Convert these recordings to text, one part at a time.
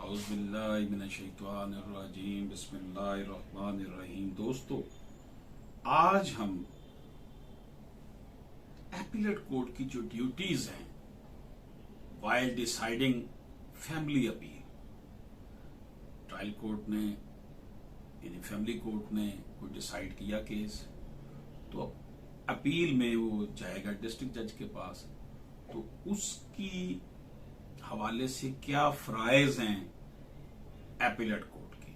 औज़ुबिल्लाहिमिनश्शैतानिर्रजीम बिस्मिल्लाहिर्रहमानिर्रहीम। दोस्तों, आज हम एपीलेट कोर्ट की जो ड्यूटीज हैं while deciding family appeal, trial court ने यानी फैमिली कोर्ट ने कोई डिसाइड किया केस, तो अपील में वो जाएगा डिस्ट्रिक्ट जज के पास, तो उसकी हवाले से क्या फ्राइज हैं एपीलेट कोर्ट के,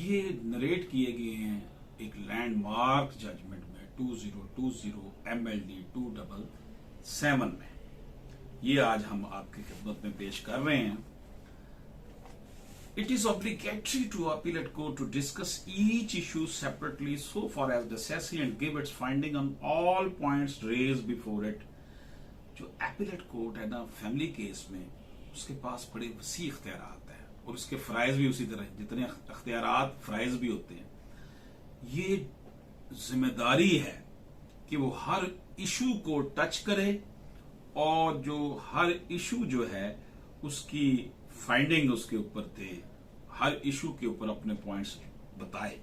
ये नरेट किए गए हैं एक लैंडमार्क जजमेंट में 2020 MLD 277 में। ये आज हम आपकी खिदमत में पेश कर रहे हैं। It is obligatory to appellate court to discuss each issue separately so far as necessary and give its finding on all points raised before it। जो एपीलेट कोर्ट है ना फैमिली केस में, उसके पास बड़े वसी इख्तियारात हैं और उसके फ्राइज भी उसी तरह, जितने इख्तियारात फ्राइज भी होते हैं। ये जिम्मेदारी है कि वो हर इशू को टच करे और जो हर इशू जो है उसकी फाइंडिंग उसके ऊपर दे, हर इशू के ऊपर अपने पॉइंट्स बताए।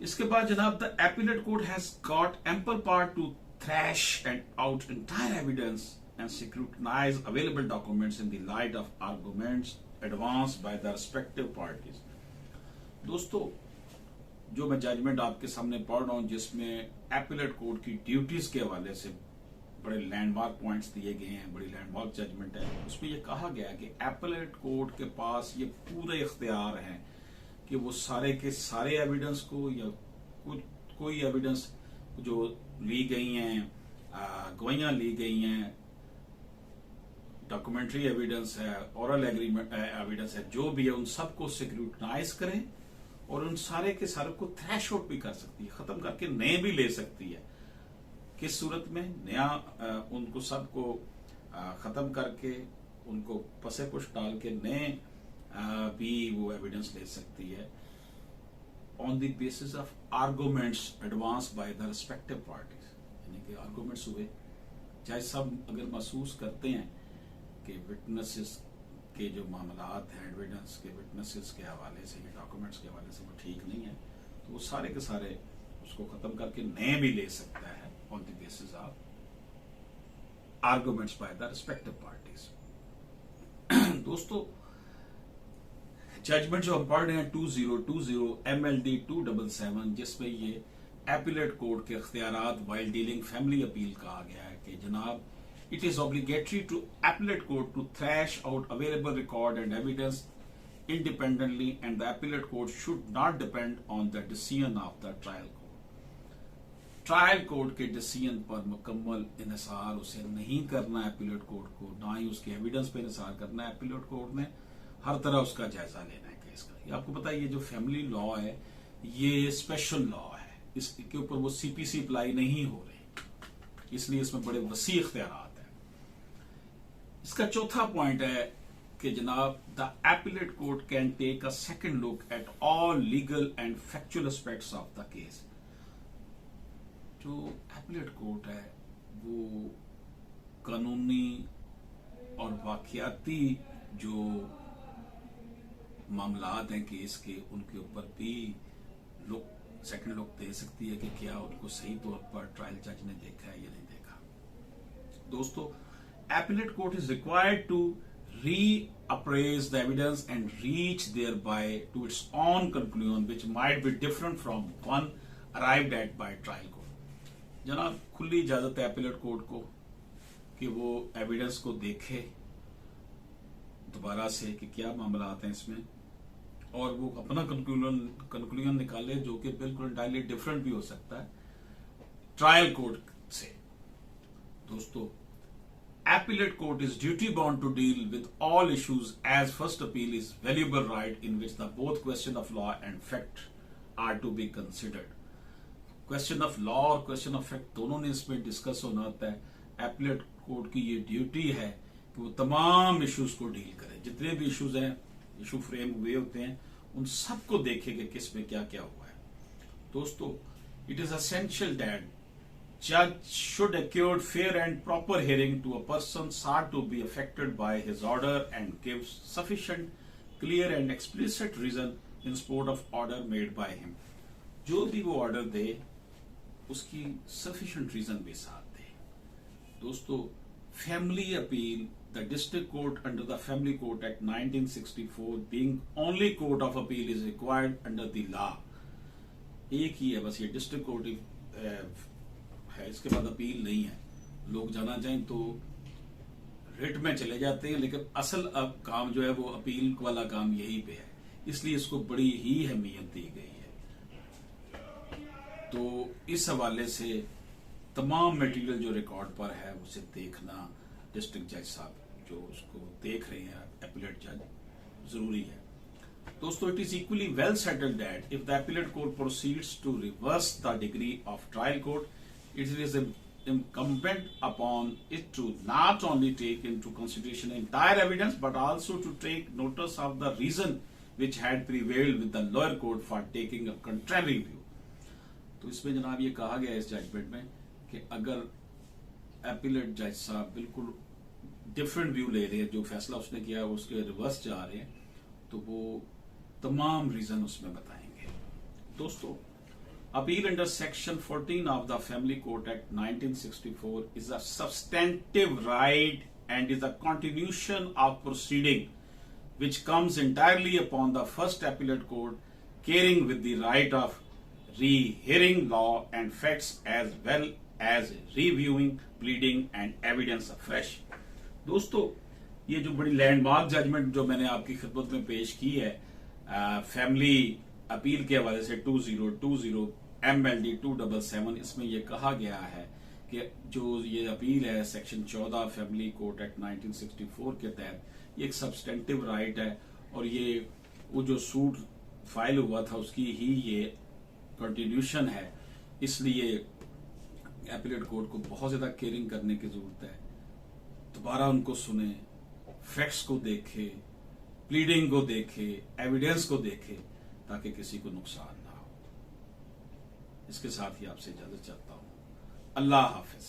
इसके बाद जनाब, the appellate court has got ample power to thrash and out entire evidence and scrutinize available documents in the light of arguments advanced by the respective parties। दोस्तों, जो मैं जजमेंट आपके सामने पढ़ रहा हूं जिसमें एपीलेट कोर्ट की ड्यूटीज के हवाले से बड़े लैंडमार्क पॉइंट्स दिए गए हैं, बड़ी लैंडमार्क जजमेंट है, उसमें यह कहा गया कि एपीलेट कोर्ट के पास ये पूरे इख्तियार हैं कि वो सारे के सारे एविडेंस को या कोई एविडेंस जो ली गई हैं, गवाहियां ली गई हैं, डॉक्यूमेंट्री एविडेंस है, ओरल एग्रीमेंट एविडेंस है, जो भी है उन सबको स्क्रूटनाइज करें और उन सारे के सारे को थ्रैश आउट भी कर सकती है, खत्म करके नए भी ले सकती है। किस सूरत में? नया उनको सबको खत्म करके उनको पसे पुश डाल के नए भी वो एविडेंस ले सकती है on the basis of arguments advance by the respective parties. यानी कि आर्गूमेंट्स हुए, चाहे सब अगर महसूस करते हैं कि विटनेसेस के जो मामलात हैं, एविडेंस के विटनेसेस के हवाले से या डॉक्यूमेंट्स के हवाले से वो ठीक नहीं है, तो वो सारे के सारे उसको खत्म करके नए भी ले सकता है on the basis of arguments by the respective parties. दोस्तों, जजमेंट जो हम पढ़ रहे हैं 2020 MLD 277, जिसमें ये एपीलेट कोर्ट के इख्तियारात वाइल डीलिंग फैमिली अपील कहा गया है कि जनाब, it is obligatory to appellate court to thrash out available record and evidence independently and the appellate court should not depend on the decision of the trial court. Trial court के decision पर मुकम्मल इन्हिसार उसे नहीं करना appellate court को, ना ही उसके evidence पर इन्हिसार करना है। एपीलेट कोर्ट ने हर तरह उसका जायजा लेना है केस का। ये आपको पता है, ये जो फैमिली लॉ है ये स्पेशल लॉ है, इसके ऊपर वो CPC अप्लाई नहीं हो रही, इसलिए इसमें बड़े वसी इख्तियारात हैं। इसका चौथा पॉइंट है कि जनाब, the appellate court can take a second look at all legal and factual aspects of the case. जो एपीलेट कोर्ट है वो कानूनी और वाकयाती जो मामलात हैं केस के, उनके ऊपर भी लोग सेकंड लुक दे सकती है कि क्या उनको सही तौर पर ट्रायल जज ने देखा है या नहीं देखा। दोस्तों, appellate court is required to reappraise the evidence and reach thereby to its own conclusion which might be different from one arrived at by trial court. जनाब, खुली इजाजत है एपीलेट कोर्ट को कि वो एविडेंस को देखे दोबारा से कि क्या मामला आते हैं इसमें, और वो अपना कंक्लूजन निकाले जो कि बिल्कुल इंटायरली डिफरेंट भी हो सकता है ट्रायल कोर्ट से। दोस्तों, appellate court is duty bound to deal with all issues as first appeal is valuable right in which the both question of law and fact are to be considered. Question of law और question of fact दोनों ने इसमें discuss होना होता है। Appellate court की ये duty है कि वो तमाम इश्यूज को डील करे, जितने भी इश्यूज हैं, इशू फ्रेम हुए होते हैं, उन सबको देखे कि किस में क्या क्या हुआ है। दोस्तों, it is essential that judge should accord fair and proper hearing to a person sought to be affected by his order and give sufficient, clear and explicit reason in support of order made by him. जो भी वो order दे उसकी sufficient reason भी साथ दे। दोस्तों, family appeal, the district court under the Family Court Act 1964 being only court of appeal is required under the law। एक ही है बस, ये डिस्ट्रिक्ट कोर्ट है, इसके बाद अपील नहीं है। लोग जाना चाहें तो रिट में चले जाते हैं, लेकिन असल अब काम जो है वो अपील वाला काम यहीं पे है, इसलिए इसको बड़ी ही अहमियत दी गई है। तो इस हवाले से तमाम मटेरियल जो रिकॉर्ड पर है उसे देखना डिस्ट्रिक्ट जज साहब जो उसको देख रहे हैं एपीलेट जज जरूरी है। दोस्तों, it is equally well settled that if the appellate court proceeds to reverse the decree of trial court, it is incumbent upon it to not only take into consideration entire evidence but also to take notice of the reason which had prevailed with the lower court for taking a contrary view। तो इसमें जनाब ये कहा गया इस judgement में कि अगर एपीलेट जज साहब बिल्कुल डिफरेंट व्यू ले रहे हैं, जो फैसला उसने किया उसके रिवर्स जा रहे हैं, तो वो तमाम रीजन उसमें बताएंगे। दोस्तों, appeal under section 14 of the Family Court Act 1964 is a substantive right and is a continuation of proceeding which comes entirely upon the first appellate court carrying with the right of rehearing law and facts as well as reviewing pleading and evidence afresh। दोस्तों, ये जो बड़ी landmark judgement जो मैंने आपकी खिदमत में पेश की है फैमिली अपील के हवाले से 2020 MLD 277, इसमें यह कहा गया है कि जो ये अपील है सेक्शन 14 फैमिली कोर्ट एक्ट 1964 के तहत, ये एक सब्सटेंटिव राइट है और ये वो जो सूट फाइल हुआ था उसकी ही ये कंटिन्यूशन है। इसलिए एपीलेट कोर्ट को बहुत ज्यादा केयरिंग करने की जरूरत है। दोबारा उनको सुने, फैक्ट्स को देखे, प्लीडिंग को देखे, एविडेंस को देखे, ताकि किसी को नुकसान ना हो। इसके साथ ही आपसे इजाजत चाहता हूं। अल्लाह हाफिज।